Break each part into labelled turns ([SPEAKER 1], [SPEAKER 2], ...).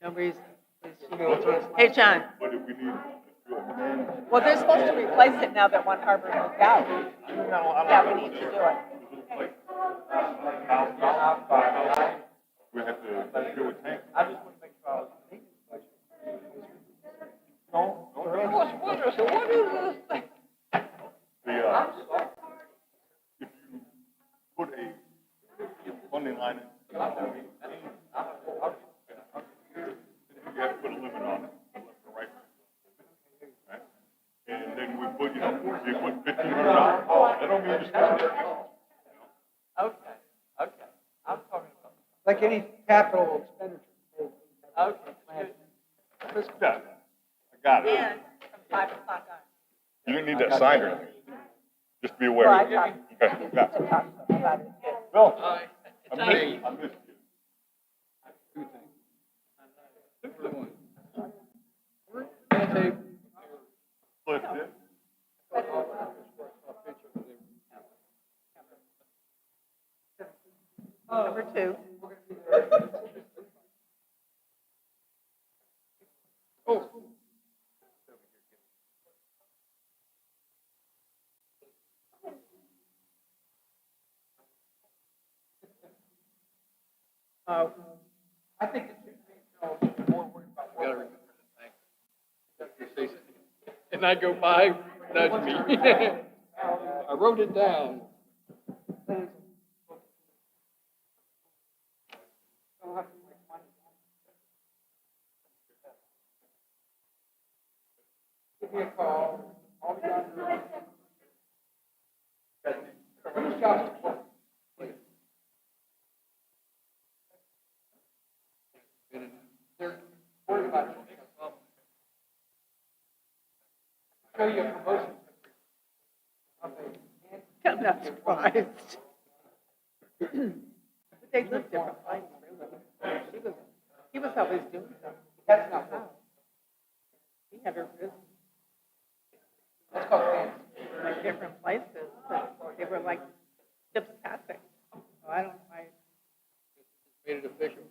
[SPEAKER 1] Nobody's. Hey, John.
[SPEAKER 2] But if we need to do a man.
[SPEAKER 1] Well, they're supposed to replace it now that one Harbor moved out. Yeah, we need to do it.
[SPEAKER 2] We have to do a tank.
[SPEAKER 3] I just want to make sure I was.
[SPEAKER 2] No,
[SPEAKER 3] What is this thing?
[SPEAKER 2] If you put a funding line in, you have to put a limit on it, the left or right. Right? And then we put, you put $1,500. That don't mean you spend it.
[SPEAKER 3] Okay. I'm talking about.
[SPEAKER 4] Like any capital expenditure.
[SPEAKER 3] Okay.
[SPEAKER 2] Let's do that. I got it.
[SPEAKER 1] And from 5 o'clock on.
[SPEAKER 2] You don't need that signed or anything. Just be aware.
[SPEAKER 1] Well, I talked
[SPEAKER 2] Okay, yeah.
[SPEAKER 1] to talk about it too.
[SPEAKER 2] Bill,
[SPEAKER 3] It's
[SPEAKER 2] I missed you. Split it.
[SPEAKER 1] Number 2. Oh,
[SPEAKER 4] I think the two things are more worried about
[SPEAKER 3] Gotta
[SPEAKER 4] what.
[SPEAKER 3] remember the thing. And I go by, nudge me. I wrote it down.
[SPEAKER 4] Give me a call. I'll be down there. Whose job is it? They're worried about it. Show you a promotion.
[SPEAKER 1] I'm not surprised. But they live different lives, really. He was always doing something.
[SPEAKER 4] That's not
[SPEAKER 1] Wow. He had her business
[SPEAKER 4] That's called fantasy.
[SPEAKER 1] like different places, but they were like discussing. So I don't know why.
[SPEAKER 3] Made it official.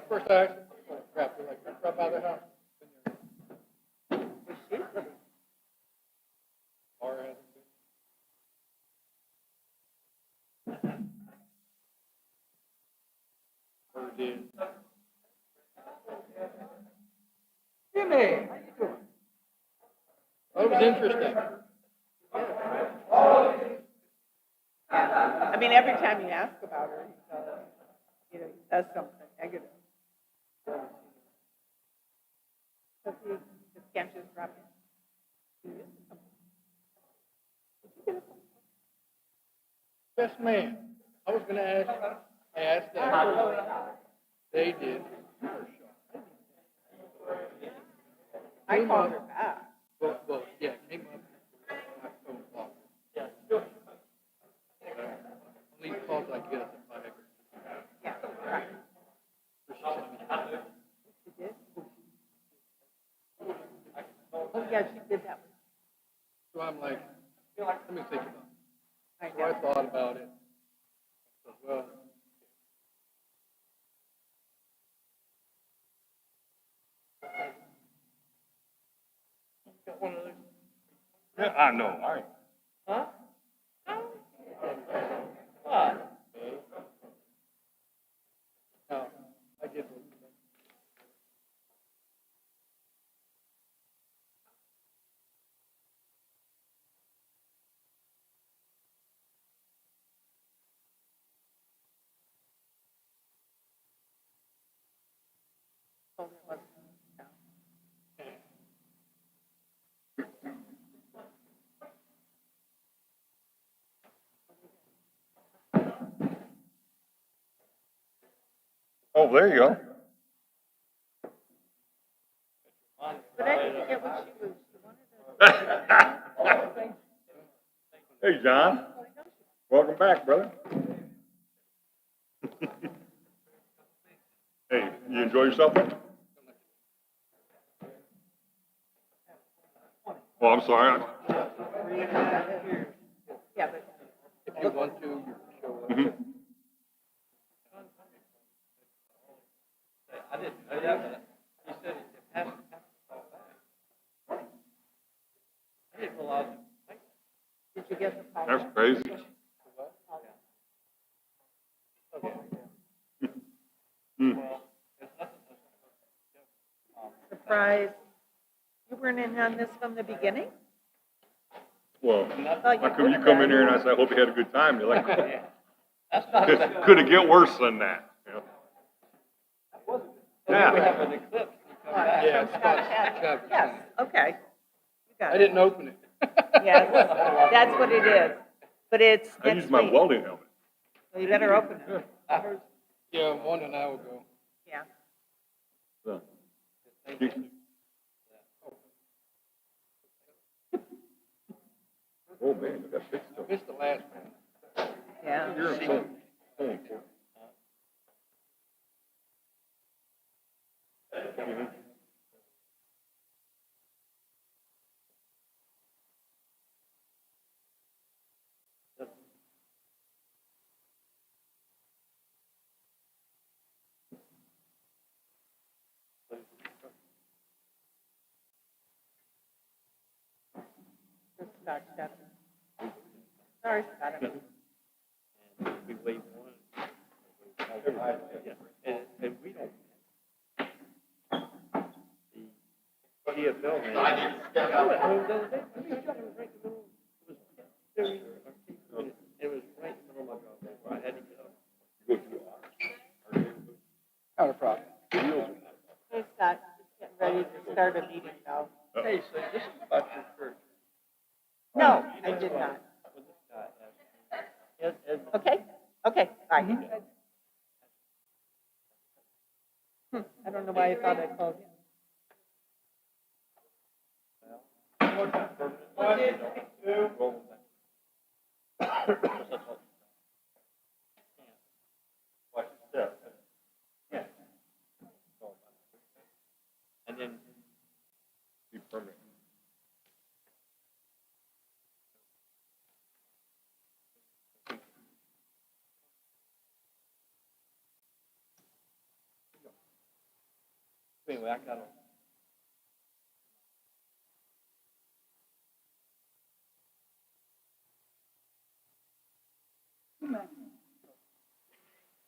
[SPEAKER 3] First I actually, crap, they're like, crap out of the house.
[SPEAKER 1] Was she living?
[SPEAKER 3] Or has or did.
[SPEAKER 4] Jimmy, how you doing?
[SPEAKER 3] Well, it was interesting.
[SPEAKER 1] I mean, every time you ask about her, he says something negative. Because he just can't just drop it.
[SPEAKER 3] Yes, ma'am. I was gonna ask that. They did.
[SPEAKER 1] I called her back.
[SPEAKER 3] Well, yeah, it came up. My phone call. Yeah. Only calls I get at 5.
[SPEAKER 1] Yeah, right. She did? Oh, yeah, she did that.
[SPEAKER 3] So I'm like, let me think about it.
[SPEAKER 1] I
[SPEAKER 3] So I
[SPEAKER 1] know.
[SPEAKER 3] thought about it. I said, well, got one of those.
[SPEAKER 2] Yeah, I know.
[SPEAKER 3] Huh? What? No, I get what you mean.
[SPEAKER 1] Told her it wasn't. No.
[SPEAKER 2] Oh, there you go.
[SPEAKER 1] But I didn't get what she was. She wanted to.
[SPEAKER 2] Hey, John. Welcome back, brother. Hey, you enjoy yourself? Oh, I'm sorry.
[SPEAKER 1] Yeah, but
[SPEAKER 3] If you want to, you can show up.
[SPEAKER 2] Mhm.
[SPEAKER 3] I didn't know that, but he said it has to fall back. I didn't realize it.
[SPEAKER 1] Did you get the call?
[SPEAKER 2] That's crazy. Hmm.
[SPEAKER 1] Surprise. You weren't in on this from the beginning?
[SPEAKER 2] Well,
[SPEAKER 1] Thought
[SPEAKER 2] how come you
[SPEAKER 1] would've
[SPEAKER 2] come in
[SPEAKER 1] been.
[SPEAKER 2] here and I say, I hope you had a good time? You're like,
[SPEAKER 3] That's not bad.
[SPEAKER 2] could it get worse than that? You know?
[SPEAKER 3] We
[SPEAKER 2] Yeah.
[SPEAKER 3] have an eclipse. We come back.
[SPEAKER 1] From Scott Chapman. Yes, okay. You got
[SPEAKER 3] I
[SPEAKER 1] it.
[SPEAKER 3] didn't open it.
[SPEAKER 1] Yes, that's what it is. But it's
[SPEAKER 2] I
[SPEAKER 1] next
[SPEAKER 2] use my
[SPEAKER 1] week.
[SPEAKER 2] welding helmet.
[SPEAKER 1] So you better open it.
[SPEAKER 3] I heard, yeah, one an hour ago.
[SPEAKER 1] Yeah.
[SPEAKER 2] So, oh, man, you got fixed up.
[SPEAKER 3] Missed the last one.
[SPEAKER 1] Yeah.
[SPEAKER 2] You're so important. Mhm.
[SPEAKER 1] Just Scott Chapman. Sorry, Scott.
[SPEAKER 3] We wait one. Yeah, and we don't. The TFL man. I went home the other day. I mean, it was right in the middle. It was it was right in the middle of my job where I had to get up. Not a problem.
[SPEAKER 1] Hey, Scott, just getting ready to start a meeting now.
[SPEAKER 3] Hey, so this is about your church.
[SPEAKER 1] No, I did not.
[SPEAKER 3] When this guy asked me,
[SPEAKER 1] Okay, okay, bye. I don't know why I thought I called you.
[SPEAKER 3] and then
[SPEAKER 2] Be permanent.
[SPEAKER 3] anyway, I got a.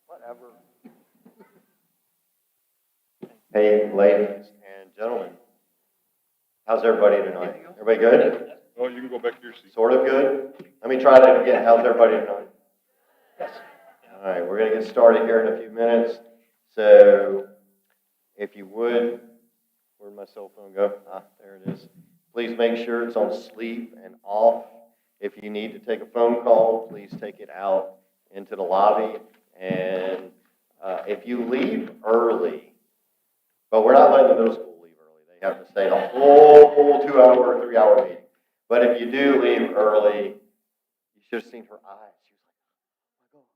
[SPEAKER 5] Whatever. Hey, ladies and gentlemen, how's everybody tonight? Everybody good?
[SPEAKER 2] Oh, you can go back to your seat.
[SPEAKER 5] Sort of good? Let me try that again. How's everybody tonight? All right, we're going to get started here in a few minutes. So, if you would, where'd my cell phone go? Ah, there it is. Please make sure it's on sleep and off. If you need to take a phone call, please take it out into the lobby. And if you leave early, but we're not letting the middle school leave early. They have to stay the whole 2 hour, 3 hour meeting. But if you do leave early, you should have seen her eyes. She was like,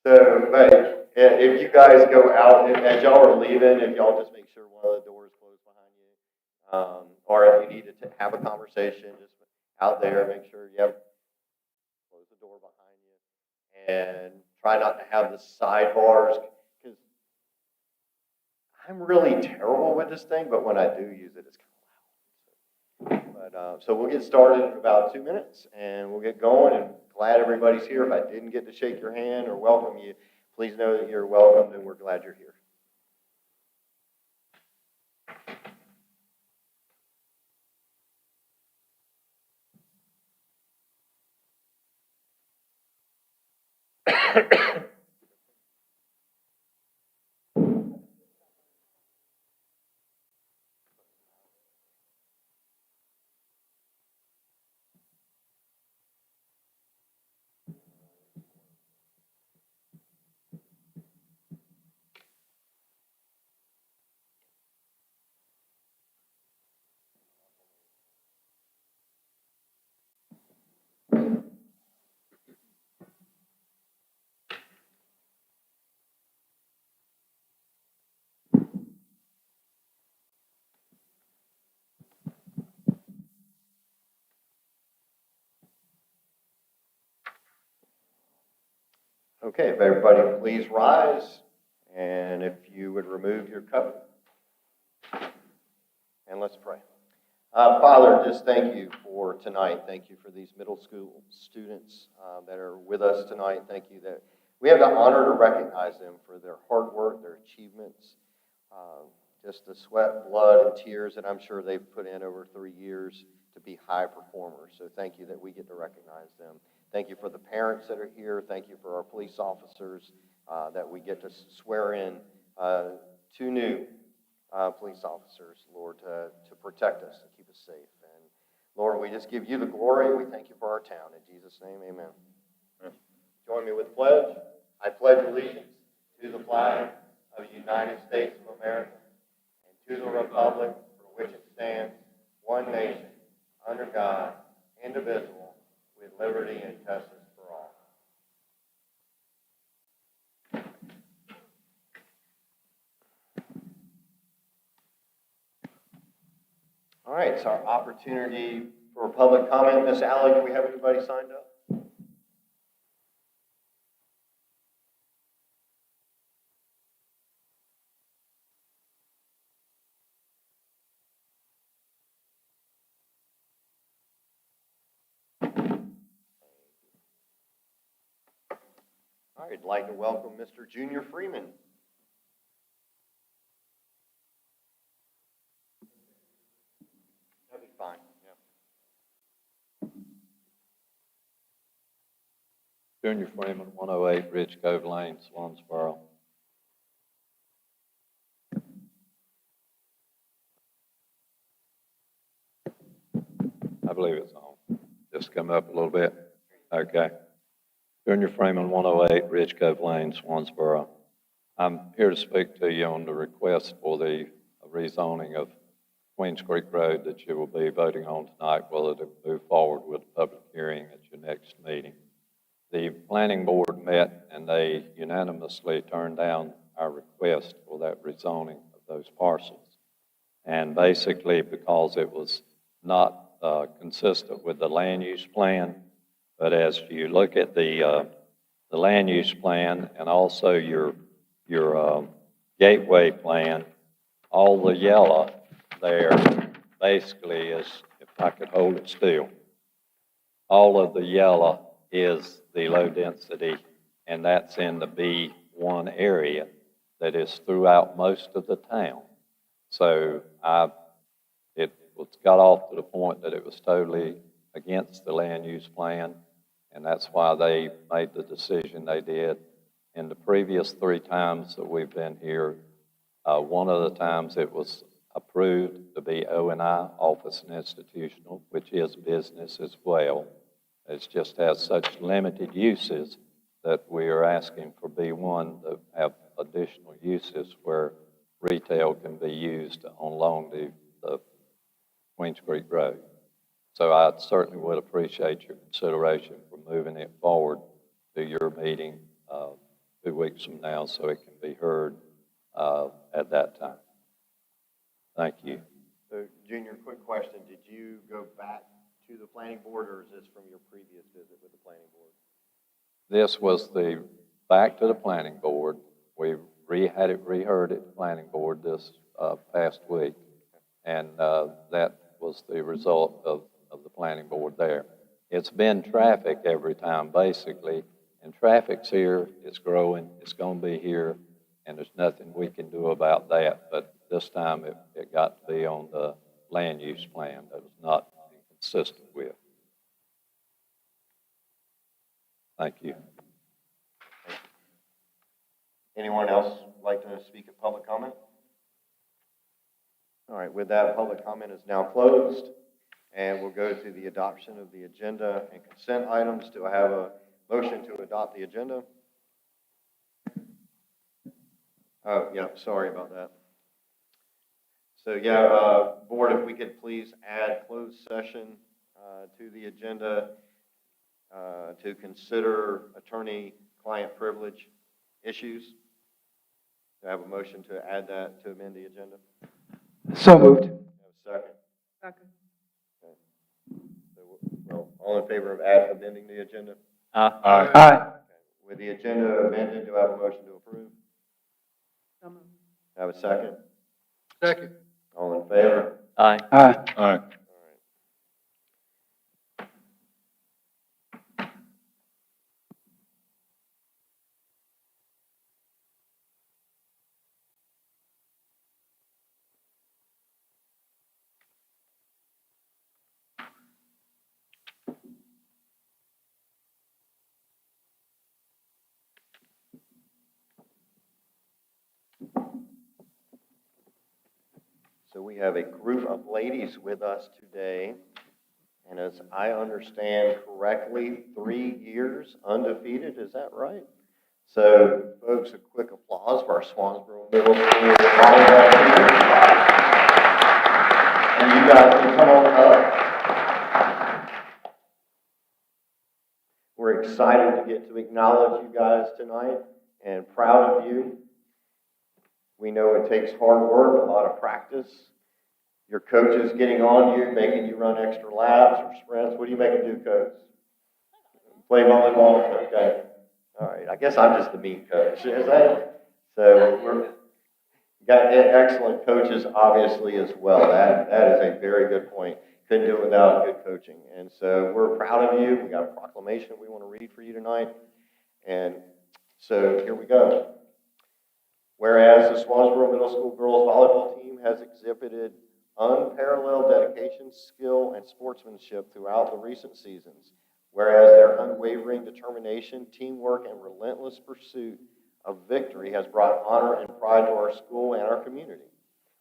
[SPEAKER 5] oh my gosh. So, but if you guys go out, as y'all are leaving, if y'all just make sure one of the doors closed behind you, or if you need to have a conversation, just out there, make sure you have close the door behind you, and try not to have the sidebars, because I'm really terrible with this thing, but when I do use it, it's kind of loud. But so we'll get started in about 2 minutes, and we'll get going. And glad everybody's here. If I didn't get to shake your hand or welcome you, please know that you're welcomed, and we're glad you're here. Okay, if everybody please rise, And if you would remove your cup. And let's pray. Father, just thank you for tonight. Thank you for these middle school students that are with us tonight. Thank you that we have the honor to recognize them for their hard work, their achievements, just the sweat, blood, and tears that I'm sure they've put in over 3 years to be high performers. So thank you that we get to recognize them. Thank you for the parents that are here. Thank you for our police officers that we get to swear in 2 new police officers, Lord, to protect us and keep us safe. And Lord, we just give you the glory. We thank you for our town. In Jesus' name, amen. Join me with the pledge. I pledge allegiance to the flag of the United States of America and to the republic for which it stands, one nation, under God, indivisible, with liberty and justice for all. All right, it's our opportunity for public comment. Miss Allie, do we have anybody signed up? All right, I'd like to welcome Mr. Junior Freeman. That'd be fine, yeah.
[SPEAKER 6] Junior Freeman, 108 Ridge Cove Lane, Swansboro. I believe it's on. Just come up a little bit. Okay. Junior Freeman, 108 Ridge Cove Lane, Swansboro. I'm here to speak to you on the request for the rezoning of Queens Creek Road that you will be voting on tonight, whether to move forward with a public hearing at your next meeting. The planning board met and they unanimously turned down our request for that rezoning of those parcels. And basically because it was not consistent with the land use plan, but as you look at the land use plan and also your gateway plan, all the yellow there basically is, if I could hold it still, all of the yellow is the low density, and that's in the B1 area that is throughout most of the town. So it got off to the point that it was totally against the land use plan, and that's why they made the decision they did. In the previous 3 times that we've been here, one of the times it was approved to be O&I, office and institutional, which is business as well. It just has such limited uses that we are asking for B1 to have additional uses where retail can be used along the Queens Creek Road. So I certainly would appreciate your consideration for moving it forward to your meeting 2 weeks from now so it can be heard at that time. Thank you.
[SPEAKER 5] So, Junior, quick question. Did you go back to the planning board, or is this from your previous visit with the planning board?
[SPEAKER 6] This was back to the planning board. We had it reheard at the planning board this past week, and that was the result of the planning board there. It's been traffic every time, basically, and traffic's here, it's growing, it's going to be here, and there's nothing we can do about that. But this time it got to be on the land use plan that was not consistent with. Thank you.
[SPEAKER 5] Anyone else like to speak at public comment? All right, with that, public comment is now closed, and we'll go to the adoption of the agenda and consent items. Do I have a motion to adopt the agenda? Oh, yeah, sorry about that. So, yeah, board, if we could please add closed session to the agenda to consider attorney-client privilege issues. Do I have a motion to add that to amend the agenda?
[SPEAKER 4] So moved.
[SPEAKER 5] Have a second?
[SPEAKER 1] Second.
[SPEAKER 5] Okay. So, well, all in favor of amending the agenda?
[SPEAKER 4] Aye.
[SPEAKER 5] Okay. With the agenda amended, do I have a motion to approve? Have a second?
[SPEAKER 4] Second.
[SPEAKER 5] All in favor?
[SPEAKER 6] Aye.
[SPEAKER 4] Aye.
[SPEAKER 2] All right.
[SPEAKER 5] So we have a group of ladies with us today, and as I understand correctly, 3 years undefeated, is that right? So folks, a quick applause for our Swansboro Middle School volleyball team. And you guys can come on up. We're excited to get to acknowledge you guys tonight and proud of you. We know it takes hard work, a lot of practice. Your coaches getting on you, making you run extra laps or sprints. What do you make them do, coach? Play volleyball? Okay. All right. I guess I'm just the mean coach. Is that it? So we're got excellent coaches, obviously, as well. That is a very good point. Couldn't do it without good coaching. And so we're proud of you. We got a proclamation we want to read for you tonight. And so here we go. Whereas the Swansboro Middle School girls volleyball team has exhibited unparalleled dedication, skill, and sportsmanship throughout the recent seasons, whereas their unwavering determination, teamwork, and relentless pursuit of victory has brought honor and pride to our school and our community.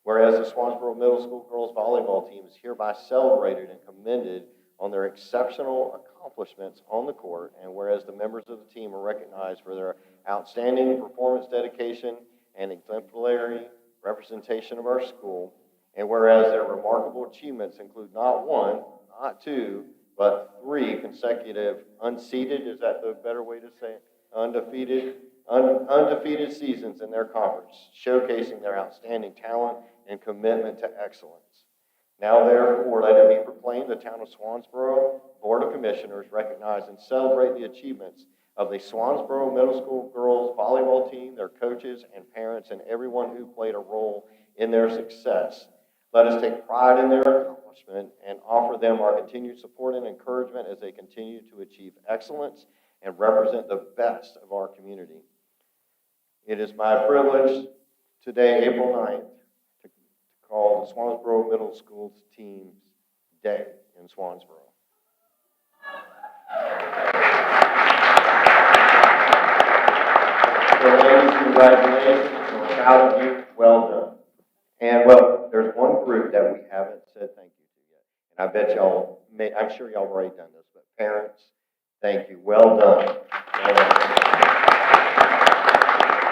[SPEAKER 5] Whereas the Swansboro Middle School girls volleyball team is hereby celebrated and commended on their exceptional accomplishments on the court, and whereas the members of the team are recognized for their outstanding performance, dedication, and exemplary representation of our school, and whereas their remarkable achievements include not one, not two, but 3 consecutive unseeded, is that the better way to say it? Undefeated seasons in their conference, showcasing their outstanding talent and commitment to excellence. Now, therefore, let it be proclaimed the town of Swansboro Board of Commissioners recognize and celebrate the achievements of the Swansboro Middle School girls volleyball team, their coaches and parents, and everyone who played a role in their success. Let us take pride in their accomplishment and offer them our continued support and encouragement as they continue to achieve excellence and represent the best of our community. It is my privilege today, April 9th, to call the Swansboro Middle School Team's Day in Swansboro. So ladies, congratulations. We're proud of you. Well done. And well, there's one group that we haven't said thank you to yet. And I bet y'all I'm sure y'all have already done this, but parents, thank you. Well done. Well done.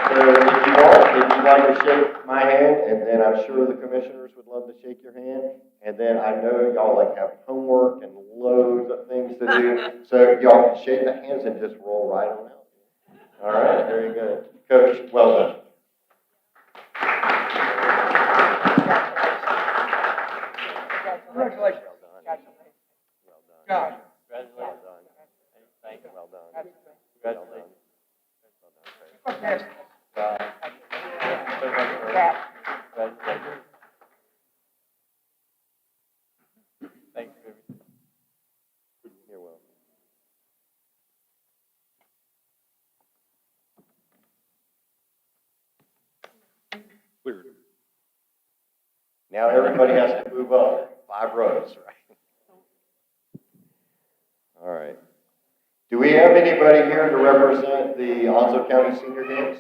[SPEAKER 5] So if you'd like to shake my hand, and then I'm sure the commissioners would love to shake your hand. And then I know y'all like have homework and loads of things to do. So y'all can shake the hands and just roll right on out. All right, very good. Coach, well done.
[SPEAKER 4] Congratulations.
[SPEAKER 5] Well done.
[SPEAKER 4] God.
[SPEAKER 5] Well done. Thank you. Well done. Well done.
[SPEAKER 4] Yes.
[SPEAKER 6] Thank you.
[SPEAKER 5] You're welcome.
[SPEAKER 2] Cleared.
[SPEAKER 5] Now everybody has to move up 5 rows, right? All right. Do we have anybody here to represent the Onslow County Senior Games?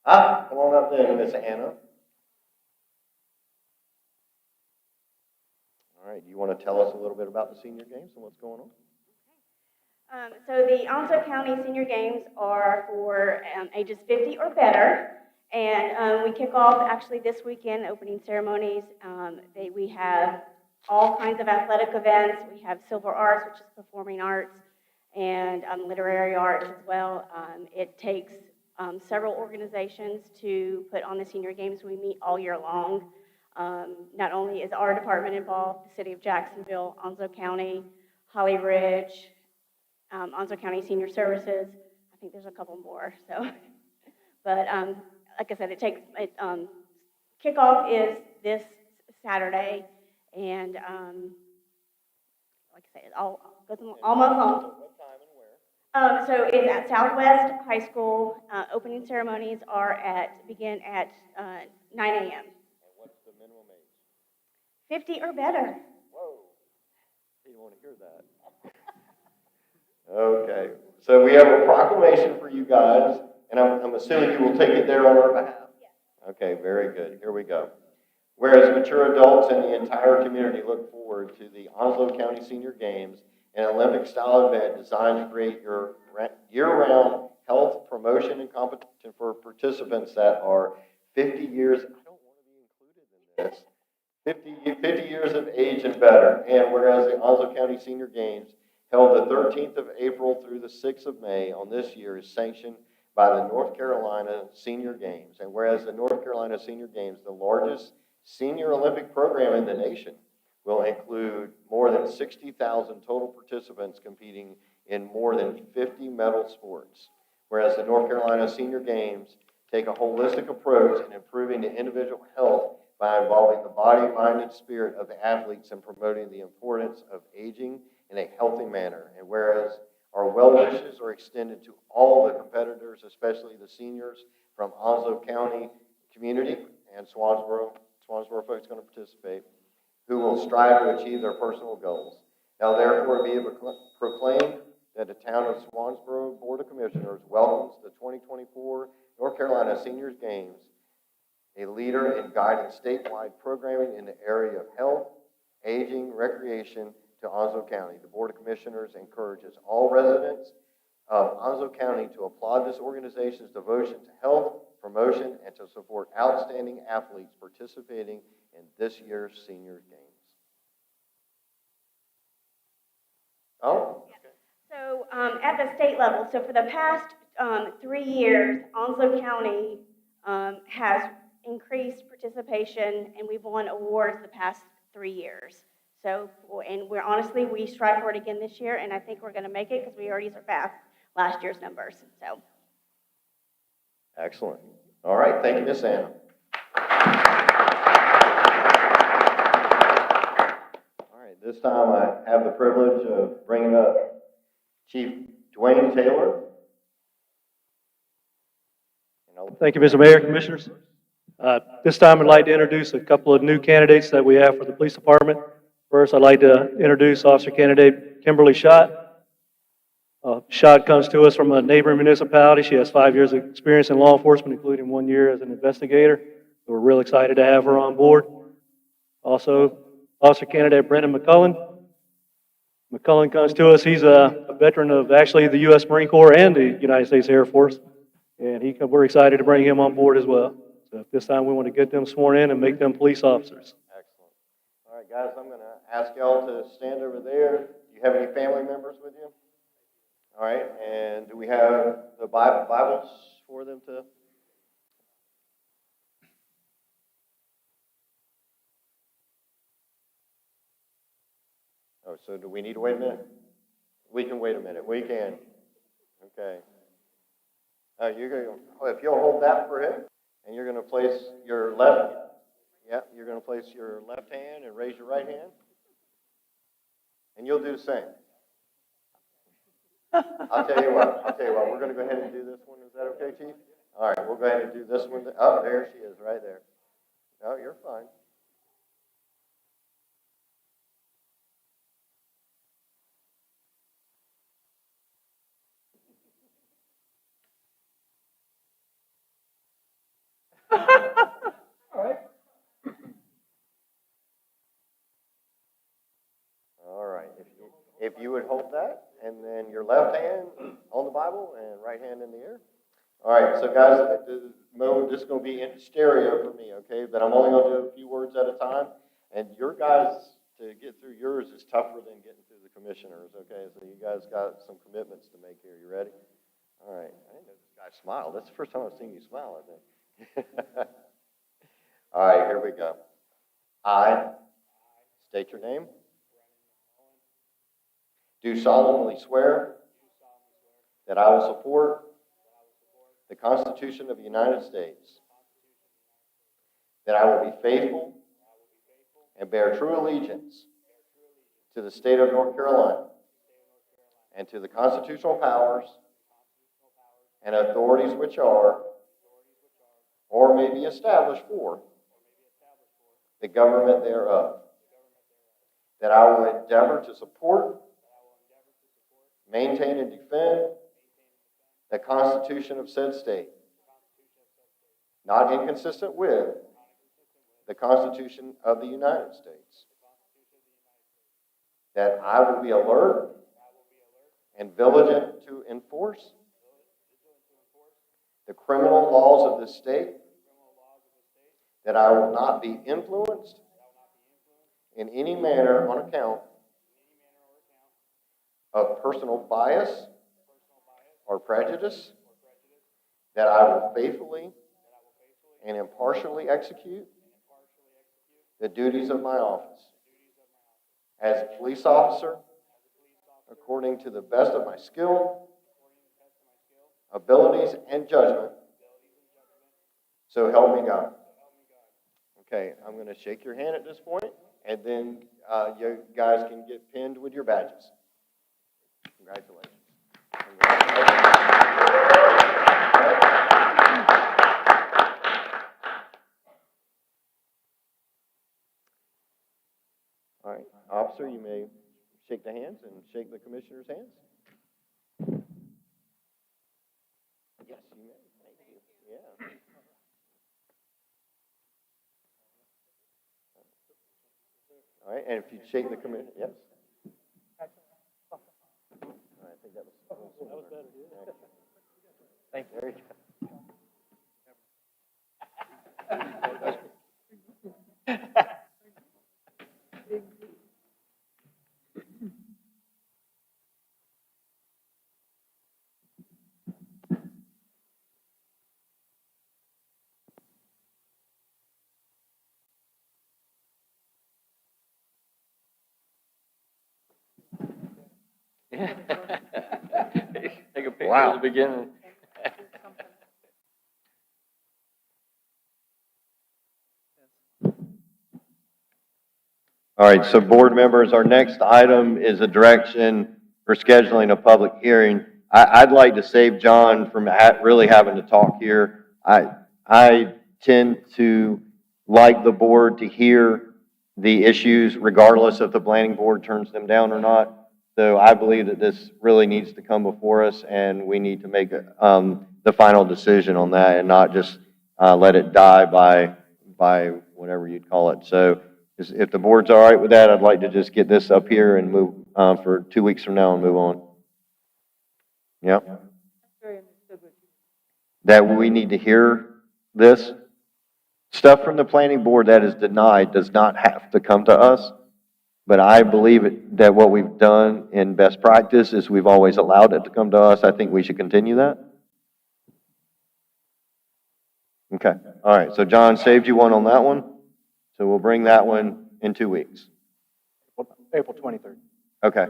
[SPEAKER 5] Come on up then, Miss Anna. All right, do you want to tell us a little bit about the Senior Games and what's going on?
[SPEAKER 7] So the Onslow County Senior Games are for ages 50 or better, and we kick off actually this weekend, opening ceremonies. We have all kinds of athletic events. We have silver arts, which is performing arts, and literary arts as well. It takes several organizations to put on the Senior Games. We meet all year long. Not only is our department involved, the City of Jacksonville, Onslow County, Holly Ridge, Onslow County Senior Services. I think there's a couple more, so. But, like I said, kickoff is this Saturday, and, like I said, goes all month long.
[SPEAKER 5] What time and where?
[SPEAKER 7] So it's at Southwest High School. Opening ceremonies begin at 9 a.m.
[SPEAKER 5] And what's the minimum age?
[SPEAKER 7] 50 or better.
[SPEAKER 5] Whoa, didn't want to hear that. Okay, so we have a proclamation for you guys, and I'm assuming you will take it there on our behalf. Okay, very good. Here we go. Whereas mature adults and the entire community look forward to the Onslow County Senior Games, an Olympic-style event designed to create your year-round health, promotion, and competition for participants that are 50 years, I don't want to be included in this, 50 years of age and better. And whereas the Onslow County Senior Games, held the 13th of April through the 6th of May on this year, is sanctioned by the North Carolina Senior Games. And whereas the North Carolina Senior Games, the largest senior Olympic program in the nation, will include more than 60,000 total participants competing in more than 50 medal sports. Whereas the North Carolina Senior Games take a holistic approach in improving the individual health by involving the body, mind, and spirit of the athletes and promoting the importance of aging in a healthy manner. And whereas our well wishes are extended to all the competitors, especially the seniors from Onslow County community and Swansboro folks going to participate, who will strive to achieve their personal goals. Now therefore be it proclaimed that the town of Swansboro Board of Commissioners welcomes the 2024 North Carolina Seniors Games, a leader in guiding statewide programming in the area of health, aging, recreation to Onslow County. The Board of Commissioners encourages all residents of Onslow County to applaud this organization's devotion to health, promotion, and to support outstanding athletes participating in this year's Senior Games. Oh?
[SPEAKER 7] So at the state level, so for the past 3 years, Onslow County has increased participation, and we've won awards the past 3 years. So, and we strive for it again this year, and I think we're going to make it because we already surpassed last year's numbers. So.
[SPEAKER 5] Excellent. All right, thank you, Miss Anna. All right, this time I have the privilege of bringing up Chief Dwayne Taylor.
[SPEAKER 8] Thank you, Mr. Mayor, Commissioners. This time I'd like to introduce a couple of new candidates that we have for the police department. First, I'd like to introduce Officer Candidate Kimberly Schott. Schott comes to us from a neighboring municipality. She has 5 years of experience in law enforcement, including 1 year as an investigator. We're real excited to have her on board. Also, Officer Candidate Brendan McCullen. McCullen comes to us. He's a veteran of actually the U.S. Marine Corps and the United States Air Force. And we're excited to bring him on board as well. So at this time, we want to get them sworn in and make them police officers.
[SPEAKER 5] Excellent. All right, guys, I'm going to ask y'all to stand over there. Do you have any family members with you? All right, and do we have the Bibles for them to? Oh, so do we need to wait a minute? We can wait a minute. We can. Okay. You're going to, if you'll hold that for him, and you're going to place your left, you're going to place your left hand and raise your right hand, and you'll do the same. I'll tell you what, we're going to go ahead and do this one. Is that okay, Chief? All right, we'll go ahead and do this one. Oh, there she is, right there. No, you're fine. All right, if you would hold that, and then your left hand on the Bible and right hand in the air. All right, so guys, this is going to be in stereo for me, okay? But I'm only going to do a few words at a time. And your guys, to get through yours is tougher than getting through the commissioners, okay? So you guys got some commitments to make here. You ready? All right. I didn't know this guy smiled. That's the first time I've seen you smile, I think. All right, here we go. I state your name. Do solemnly swear that I will support Constitution of the United States, that I will be faithful and bear true allegiance to the state of North Carolina and to the constitutional powers and authorities which are or may be established for the government thereof, that I will endeavor to support, maintain, and defend the Constitution of said state, not inconsistent with the Constitution of the United States, that I will be alert and vigilant to enforce the criminal laws of this state, that I will not be influenced in any manner on account of personal bias or prejudice, that I will faithfully and impartially execute the duties of my office as a police officer according to the best of my skill, abilities, and judgment. So help me God. Okay, I'm going to shake your hand at this point, and then you guys can get pinned with your badges. Congratulations. All right, officer, you may shake the hands and shake the commissioner's hands. Yes, you may. Thank you. Yeah. All right, and if you shake the commissioner, yes. All right, I think that was better. Thank you. There you go.
[SPEAKER 3] Take a picture
[SPEAKER 5] Wow.
[SPEAKER 3] at the beginning.
[SPEAKER 5] All right, so board members, our next item is a direction for scheduling a public hearing. I'd like to save John from really having to talk here. I tend to like the board to hear the issues regardless if the planning board turns them down or not. So I believe that this really needs to come before us, and we need to make the final decision on that and not just let it die by whatever you'd call it. So if the board's all right with that, I'd like to just get this up here and move for 2 weeks from now and move on. Yeah? That we need to hear this. Stuff from the planning board that is denied does not have to come to us. But I believe that what we've done in best practice is we've always allowed it to come to us. I think we should continue that. Okay. All right. So John saved you one on that one. So we'll bring that one in 2 weeks.
[SPEAKER 8] April 23rd.
[SPEAKER 5] Okay.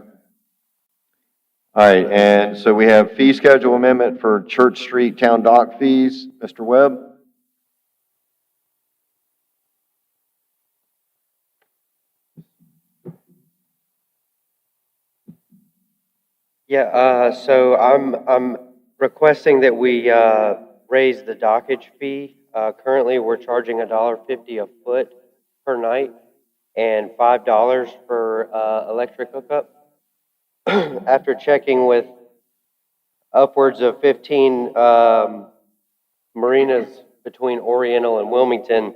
[SPEAKER 5] All right. And so we have fee schedule amendment for Church Street Town Dock fees. Mr. Webb?
[SPEAKER 9] Yeah, so I'm requesting that we raise the dockage fee. Currently, we're charging $1.50 a foot per night and $5 for electric hookup. After checking with upwards of 15 marinas between Oriental and Wilmington,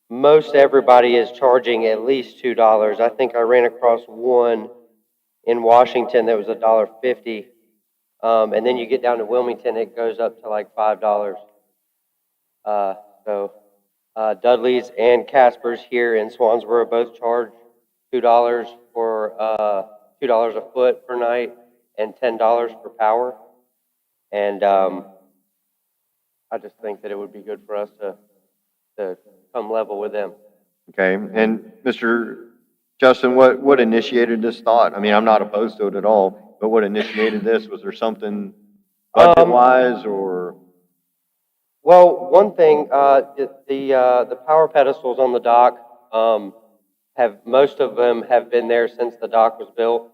[SPEAKER 9] most everybody is charging at least $2. I think I ran across one in Washington that was $1.50. And then you get down to Wilmington, it goes up to like $5. Dudley's and Casper's here in Swansboro both charge $2 for $2 a foot per night and $10 for power. And I just think that it would be good for us to come level with them.
[SPEAKER 5] Okay. And Mr. Justin, what initiated this thought? I mean, I'm not opposed to it at all, but what initiated this? Was there something budget-wise or?
[SPEAKER 9] Well, one thing, the power pedestals on the dock, most of them have been there since the dock was built,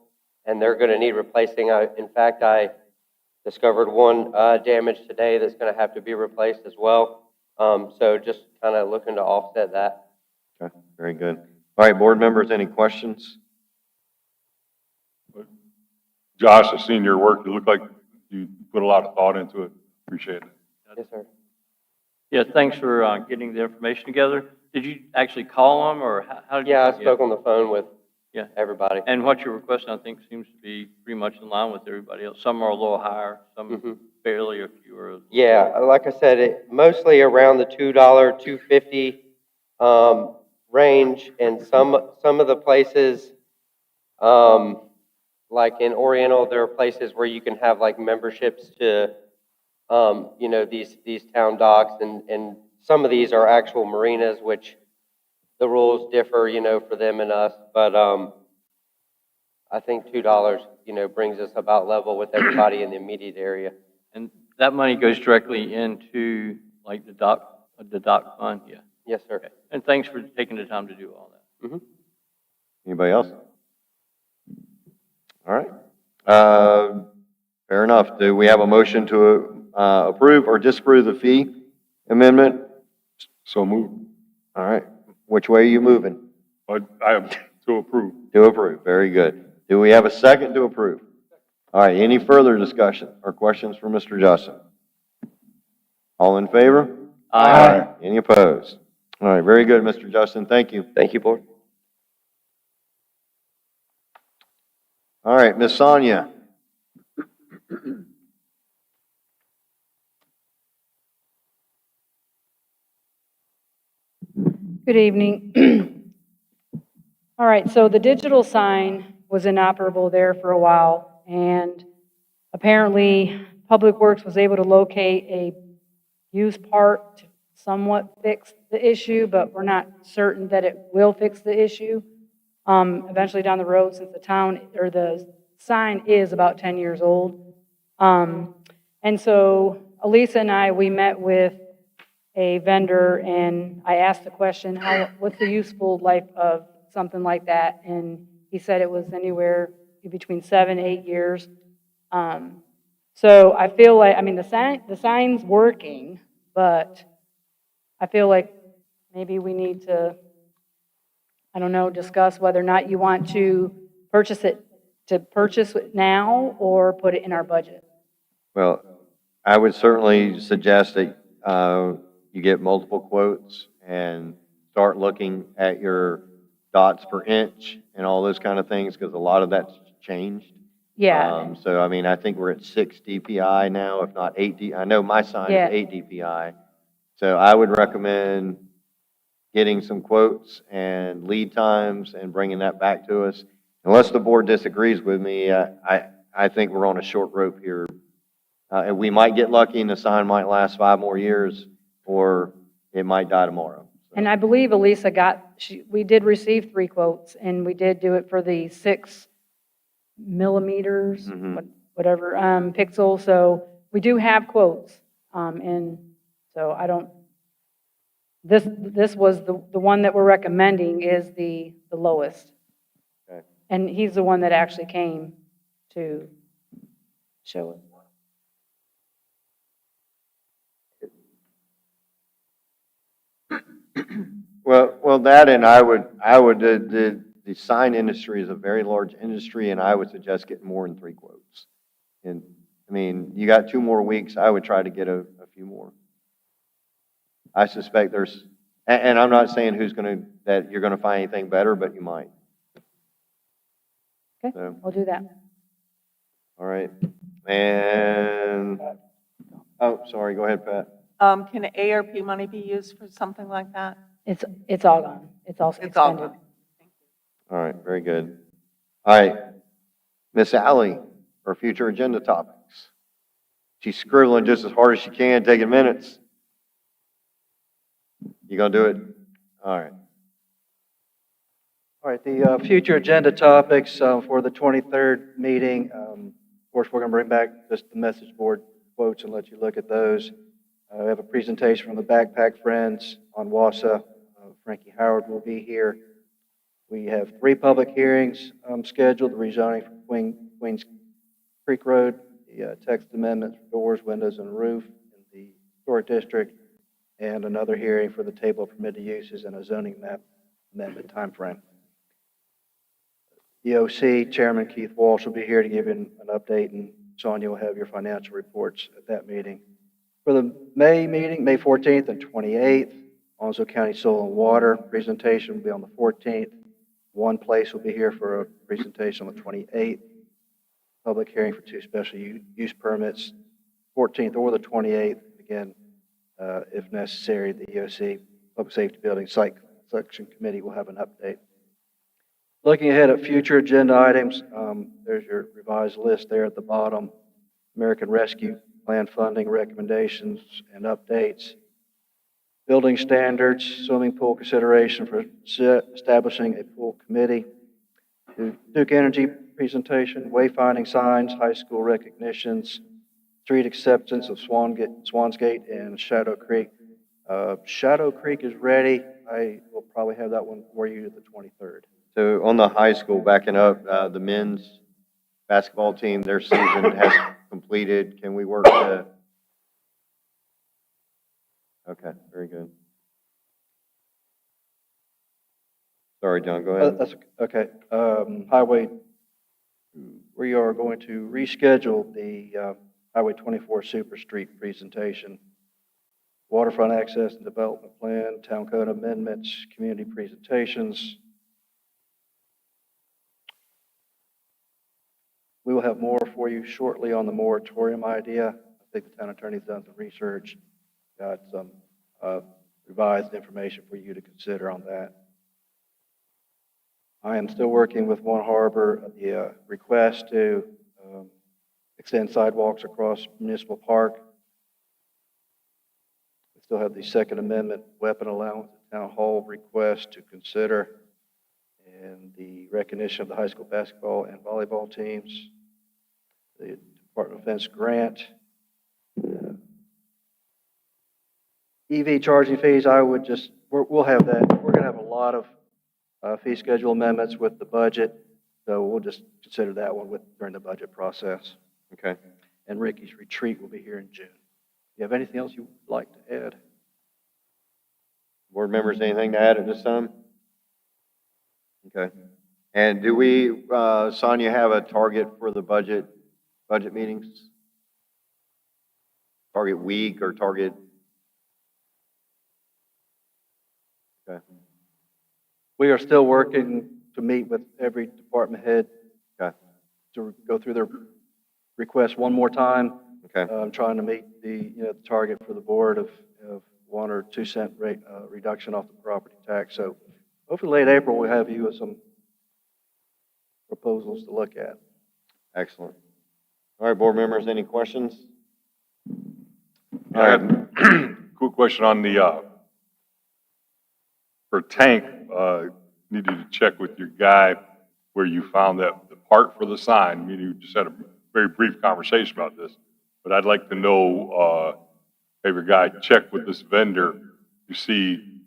[SPEAKER 9] and they're gonna need replacing. In fact, I discovered one, damage today that's gonna have to be replaced as well. So just kind of looking to offset that.
[SPEAKER 5] Okay, very good. All right, board members, any questions?
[SPEAKER 2] Josh, I've seen your work. You look like you put a lot of thought into it. Appreciate it.
[SPEAKER 9] Yes, sir.
[SPEAKER 3] Yeah, thanks for getting the information together. Did you actually call them, or how did you?
[SPEAKER 9] Yeah, I spoke on the phone with
[SPEAKER 3] Yeah.
[SPEAKER 9] everybody.
[SPEAKER 3] And what you're requesting, I think, seems to be pretty much in line with everybody else. Some are a little higher, some barely, a few are.
[SPEAKER 9] Yeah, like I said, mostly around the $2, $2.50 range, and some of the places, like in Oriental, there are places where you can have like memberships to, these town docks, and some of these are actual marinas, which the rules differ, for them and us, but I think $2, brings us about level with everybody in the immediate area.
[SPEAKER 3] And that money goes directly into, like, the dock fund, yeah.
[SPEAKER 9] Yes, sir.
[SPEAKER 3] Okay. And thanks for taking the time to do all that.
[SPEAKER 5] Anybody else? All right. Fair enough. Do we have a motion to approve or disapprove the fee amendment?
[SPEAKER 2] So move.
[SPEAKER 5] All right. Which way are you moving?
[SPEAKER 2] But I am to approve.
[SPEAKER 5] To approve. Very good. Do we have a second to approve? All right. Any further discussion or questions for Mr. Justin? All in favor?
[SPEAKER 3] Aye.
[SPEAKER 5] Any opposed? All right. Very good, Mr. Justin. Thank you.
[SPEAKER 9] Thank you, board.
[SPEAKER 5] All right, Miss Sonia.
[SPEAKER 10] Good evening. All right, so the digital sign was inoperable there for a while, and apparently Public Works was able to locate a used part to somewhat fix the issue, but we're not certain that it will fix the issue. Eventually down the road, since the town, or the sign is about 10 years old. And so Elisa and I, we met with a vendor, and I asked the question, what's the useful life of something like that? And he said it was anywhere between 7 to 8 years. So I feel like, the sign's working, but I feel like maybe we need to, discuss whether or not you want to purchase it now or put it in our budget.
[SPEAKER 5] Well, I would certainly suggest that you get multiple quotes and start looking at your dots per inch and all those kind of things, because a lot of that's changed.
[SPEAKER 10] Yeah.
[SPEAKER 5] So, I think we're at 6 DPI now, if not 8 I know my sign is 8 DPI. So I would recommend getting some quotes and lead times and bringing that back to us. Unless the board disagrees with me, I think we're on a short rope here. And we might get lucky and the sign might last 5 more years, or it might die tomorrow. So.
[SPEAKER 10] And I believe Elisa we did receive 3 quotes, and we did do it for the 6 millimeters, whatever, pixel. So we do have quotes. And so this was the one that we're recommending is the lowest.
[SPEAKER 5] Okay.
[SPEAKER 10] And he's the one that actually came to show it.
[SPEAKER 5] Well, that, and the sign industry is a very large industry, and I would suggest getting more than 3 quotes. And, you got 2 more weeks, I would try to get a few more. I suspect and I'm not saying that you're gonna find anything better, but you might.
[SPEAKER 10] Okay,
[SPEAKER 5] So,
[SPEAKER 10] we'll do that.
[SPEAKER 5] all right. And, oh, sorry, go ahead, Pat.
[SPEAKER 1] Can ARP money be used for something like that?
[SPEAKER 10] It's all gone. It's all
[SPEAKER 1] It's all
[SPEAKER 10] expended.
[SPEAKER 1] gone.
[SPEAKER 5] All right, very good. All right, Miss Alley, for future agenda topics. She's scribbling just as hard as she can, taking minutes. You gonna do it? All right.
[SPEAKER 8] All right, the future agenda topics for the 23rd meeting, of course, we're going to bring back just the message board quotes and let you look at those. We have a presentation from the Backpack Friends on WASA. Frankie Howard will be here. We have 3 public hearings scheduled, the rezoning for Queens Creek Road, the text amendments for doors, windows, and roof in the historic district, and another hearing for the table of permitted uses and a zoning map amendment timeframe. BOC Chairman Keith Walsh will be here to give you an update, and Sonia will have your financial reports at that meeting. For the May meeting, May 14th and 28th, Onslow County Soil and Water presentation will be on the 14th. One Place will be here for a presentation on the 28th. Public hearing for 2 special use permits, 14th or the 28th. Again, if necessary, the EOC Public Safety Building Site Selection Committee will have an update. Looking ahead at future agenda items, there's your revised list there at the bottom. American Rescue Plan funding recommendations and updates. Building standards, swimming pool consideration for establishing a pool committee. Duke Energy presentation, wayfinding signs, high school recognitions, street acceptance of Swansgate and Shadow Creek. Shadow Creek is ready. I will probably have that one for you the 23rd.
[SPEAKER 5] So on the high school, backing up, the men's basketball team, their season has completed. Can we work to? Okay, very good. Sorry, John, go ahead.
[SPEAKER 8] That's okay. Highway, we are going to reschedule the Highway 24 Super Street presentation. Waterfront access and development plan, town code amendments, community presentations. We will have more for you shortly on the moratorium idea. I think the town attorney's done some research, got some revised information for you to consider on that. I am still working with One Harbor, the request to extend sidewalks across Municipal Park. We still have the Second Amendment weapon allowance at Town Hall request to consider, and the recognition of the high school basketball and volleyball teams, the Department of Defense grant, EV charging fees. We'll have that. We're going to have a lot of fee schedule amendments with the budget, so we'll just consider that one during the budget process.
[SPEAKER 5] Okay.
[SPEAKER 8] And Ricky's retreat will be here in June. You have anything else you'd like to add?
[SPEAKER 5] Board members, anything to add at this time? Okay. And do we, Sonia, have a target for the budget meetings? Target week or target? Okay.
[SPEAKER 8] We are still working to meet with every department head.
[SPEAKER 5] Okay.
[SPEAKER 8] To go through their requests one more time.
[SPEAKER 5] Okay.
[SPEAKER 8] I'm trying to meet the target for the board of 1 or 2 cent rate reduction off the property tax. So hopefully late April we'll have you with some proposals to look at.
[SPEAKER 5] Excellent. All right, board members, any questions?
[SPEAKER 2] I had a quick question on the, for tank, needed to check with your guy where you found the part for the sign. I mean, you just had a very brief conversation about this, but I'd like to know, have your guy check with this vendor to see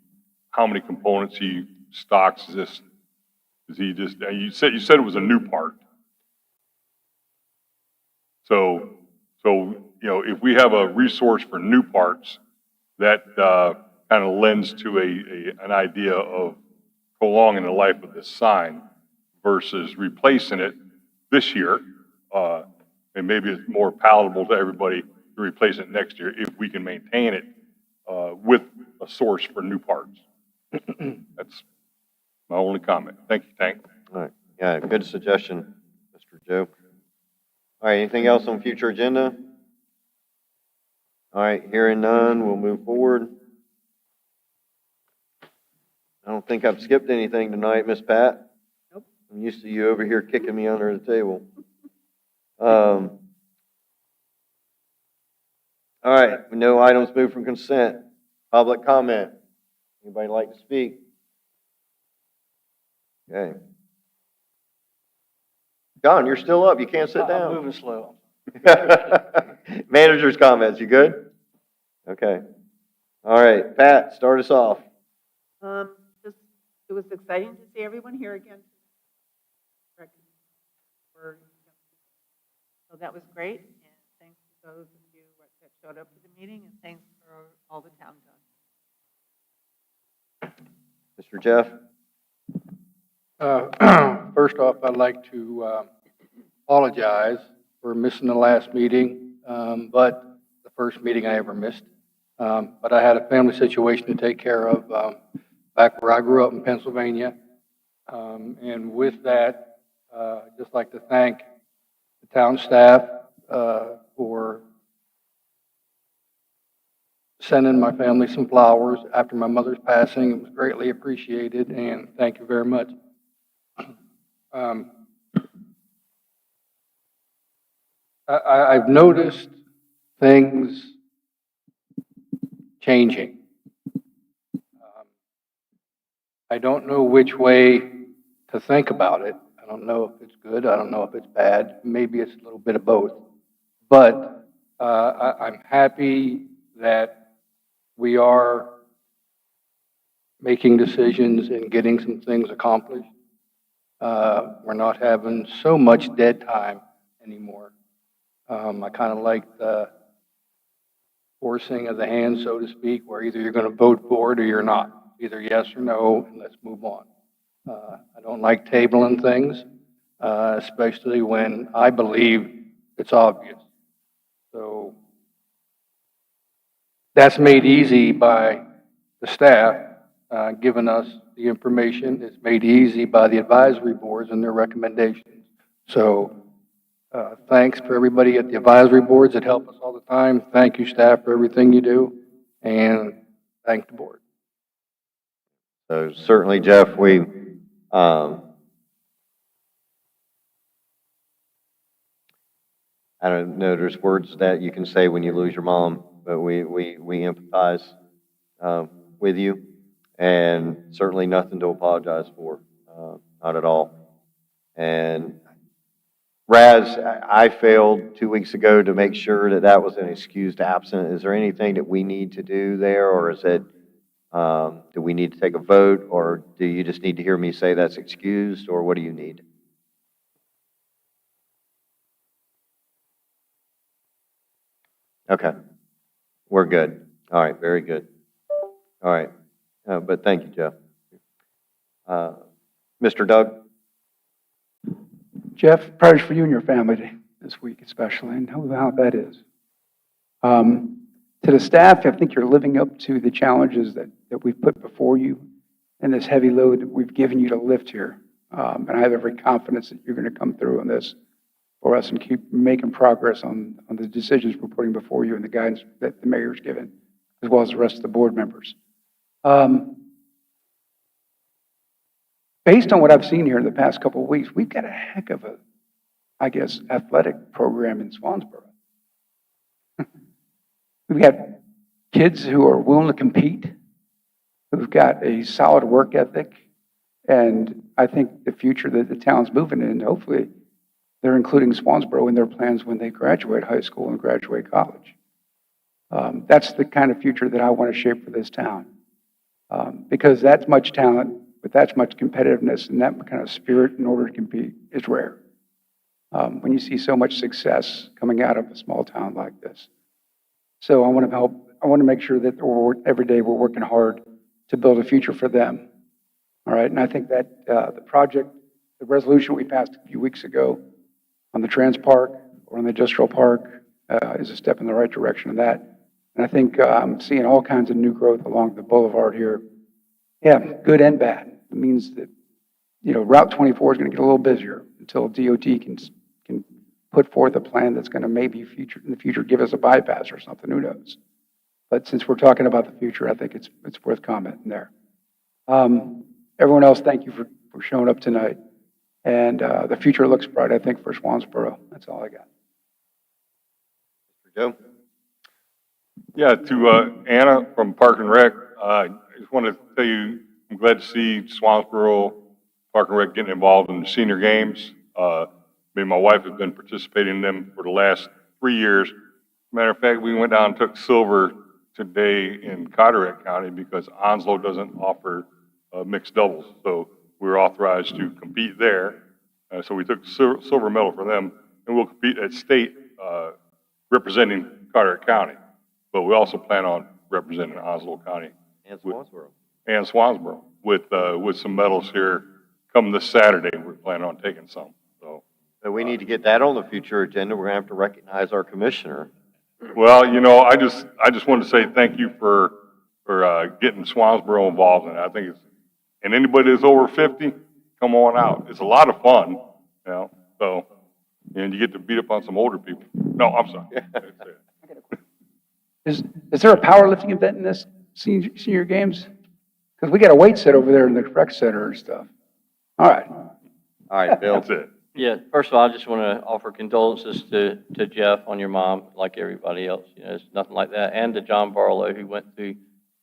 [SPEAKER 2] how many components he stocks. Is he just, you said it was a new part. So, if we have a resource for new parts, that kind of lends to an idea of prolonging the life of this sign versus replacing it this year. And maybe it's more palatable to everybody to replace it next year if we can maintain it with a source for new parts. That's my only comment. Thank you, Tank.
[SPEAKER 5] All right. Yeah, good suggestion, Mr. Joe. All right, anything else on future agenda? All right, hearing none, we'll move forward. I don't think I've skipped anything tonight, Miss Pat.
[SPEAKER 1] Nope.
[SPEAKER 5] I'm used to you over here kicking me under the table. All right, no items moved from consent. Public comment. Anybody like to speak? Okay. John, you're still up. You can't sit
[SPEAKER 8] I'm
[SPEAKER 5] down.
[SPEAKER 8] moving slow.
[SPEAKER 5] Manager's comments, you good? Okay. All right, Pat, start us off.
[SPEAKER 1] Just, it was exciting to see everyone here again. So that was great, and thanks to those of you that showed up to the meeting, and thanks for all the town done.
[SPEAKER 5] Mr. Jeff?
[SPEAKER 11] First off, I'd like to apologize for missing the last meeting, but the first meeting I ever missed. But I had a family situation to take care of back where I grew up in Pennsylvania. And with that, I'd just like to thank the town staff for sending my family some flowers after my mother's passing. It was greatly appreciated, and thank you very much. I've noticed things changing. I don't know which way to think about it. I don't know if it's good. I don't know if it's bad. Maybe it's a little bit of both. But I'm happy that we are making decisions and getting some things accomplished. We're not having so much dead time anymore. I kind of like the forcing of the hand, so to speak, where either you're going to vote for it or you're not. Either yes or no, and let's move on. I don't like tabling things, especially when I believe it's obvious. So that's made easy by the staff giving us the information. It's made easy by the advisory boards and their recommendations. So thanks for everybody at the advisory boards that help us all the time. Thank you, staff, for everything you do, and thank the board.
[SPEAKER 5] So certainly, Jeff, I don't know, there's words that you can say when you lose your mom, but we empathize with you, and certainly nothing to apologize for, not at all. And Raz, I failed 2 weeks ago to make sure that that was an excused absent. Is there anything that we need to do there, or is it, do we need to take a vote, or do you just need to hear me say that's excused, or what do you need? Okay, we're good. All right, very good. All right, but thank you, Jeff. Mr. Doug?
[SPEAKER 12] Jeff, prayers for you and your family this week especially, and how that is. To the staff, I think you're living up to the challenges that we've put before you and this heavy load that we've given you to lift here. And I have every confidence that you're going to come through on this for us and keep making progress on the decisions we're putting before you and the guidance that the mayor's given, as well as the rest of the board members. Based on what I've seen here in the past couple of weeks, we've got a heck of a, I guess, athletic program in Swansboro. We've got kids who are willing to compete, who've got a solid work ethic, and I think the future that the town's moving in, hopefully, they're including Swansboro in their plans when they graduate high school and graduate college. That's the kind of future that I want to shape for this town. Because that's much talent, but that's much competitiveness and that kind of spirit in order to compete is rare. When you see so much success coming out of a small town like this. So I want to help, I want to make sure that every day we're working hard to build a future for them. All right, and I think that the project, the resolution we passed a few weeks ago on the Trans Park or on the Industrial Park is a step in the right direction of that. And I think I'm seeing all kinds of new growth along the boulevard here. Yeah, good and bad. It means that, you know, Route 24 is going to get a little busier until DOT can put forth a plan that's going to maybe in the future give us a bypass or something, who knows. But since we're talking about the future, I think it's worth commenting there. Everyone else, thank you for showing up tonight. And the future looks bright, I think, for Swansboro. That's all I got.
[SPEAKER 5] Mr. Joe?
[SPEAKER 2] Yeah, to Anna from Park and Rec, I just want to tell you, I'm glad to see Swansboro Park and Rec getting involved in the senior games. Me and my wife have been participating in them for the last 3 years. Matter of fact, we went down and took silver today in Carteret County because Onslow doesn't offer mixed doubles. So we're authorized to compete there. So we took silver medal for them, and we'll compete at state representing Carteret County. But we also plan on representing Onslow County
[SPEAKER 5] And Swansboro.
[SPEAKER 2] and Swansboro with some medals here come this Saturday. We're planning on taking some. So,
[SPEAKER 5] So we need to get that on the future agenda. We're gonna have to recognize our commissioner.
[SPEAKER 2] well, you know, I just wanted to say thank you for getting Swansboro involved in it. I think it's, and anybody that's over 50, come on out. It's a lot of fun, you know. So, and you get to beat up on some older people. No, I'm sorry.
[SPEAKER 12] Is there a powerlifting event in this senior games? Because we got a weight set over there in the rec center and stuff. All right.
[SPEAKER 5] All right, Bill.
[SPEAKER 2] That's it.
[SPEAKER 3] Yeah, first of all, I just want to offer condolences to Jeff on your mom, like everybody else. You know, it's nothing like that. And to John Barlow, who went through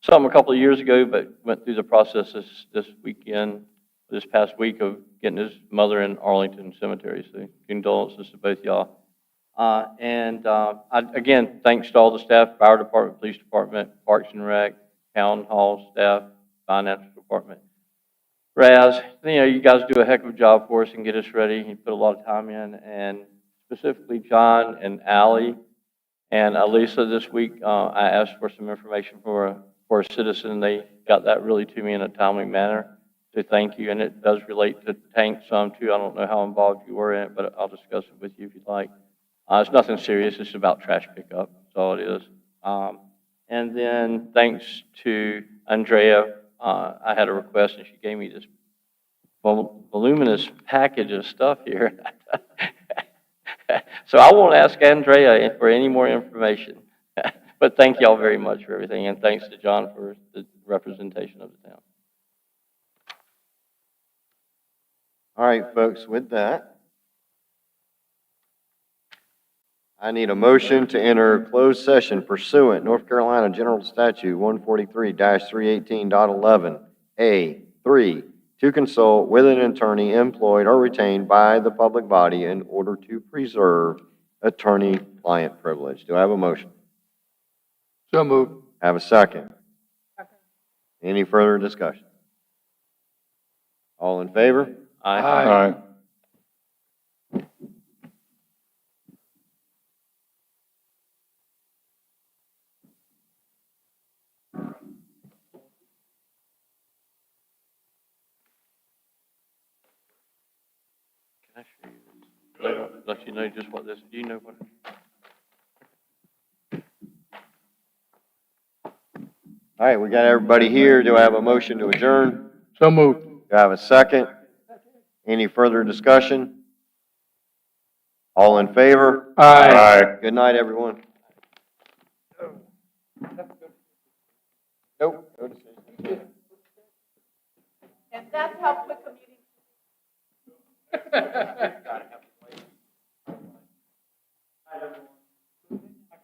[SPEAKER 3] something a couple of years ago, but went through the process this past week of getting his mother in Arlington Cemetery. So condolences to both y'all. Again, thanks to all the staff, fire department, police department, parks and rec, town hall staff, finance department. Raz, you know, you guys do a heck of a job for us and get us ready. You put a lot of time in, and specifically John and Allie and Alisa this week, I asked for some information for a citizen. They got that really to me in a timely manner. So thank you, and it does relate to tank some too. I don't know how involved you were in it, but I'll discuss it with you if you'd like. It's nothing serious. It's about trash pickup. That's all it is. And then thanks to Andrea, I had a request and she gave me this voluminous package of stuff here. So I won't ask Andrea for any more information. But thank y'all very much for everything, and thanks to John for the representation of the town.
[SPEAKER 5] All right, folks, with that, I need a motion to enter closed session pursuant North Carolina General Statute 143-318.11A3 to consult with an attorney employed or retained by the public body in order to preserve attorney-client privilege. Do I have a motion?
[SPEAKER 11] So moved.
[SPEAKER 5] Have a second? Any further discussion? All in favor?
[SPEAKER 3] Aye.
[SPEAKER 2] Aye.
[SPEAKER 3] Can I show you this? Let you know just what this, do you know what?
[SPEAKER 5] All right, we got everybody here. Do I have a motion to adjourn?
[SPEAKER 11] So moved.
[SPEAKER 5] Do I have a second? Any further discussion? All in favor?
[SPEAKER 2] Aye.
[SPEAKER 5] Good night, everyone. Nope. No decision.
[SPEAKER 1] And that's how quick a meeting.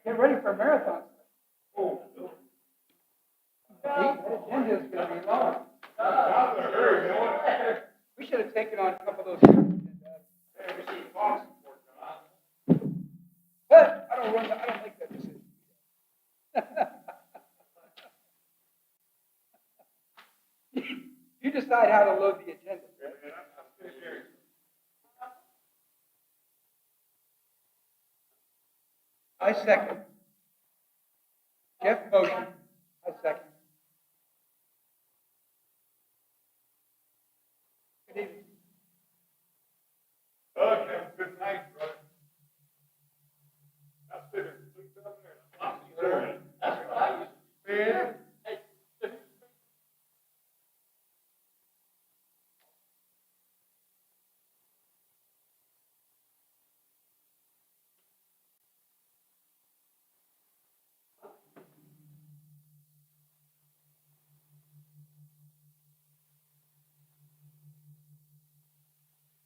[SPEAKER 4] Get ready for a marathon. That agenda is gonna be long. We should have taken on a couple of those. But I don't make that decision. You decide how to load the agenda. I second.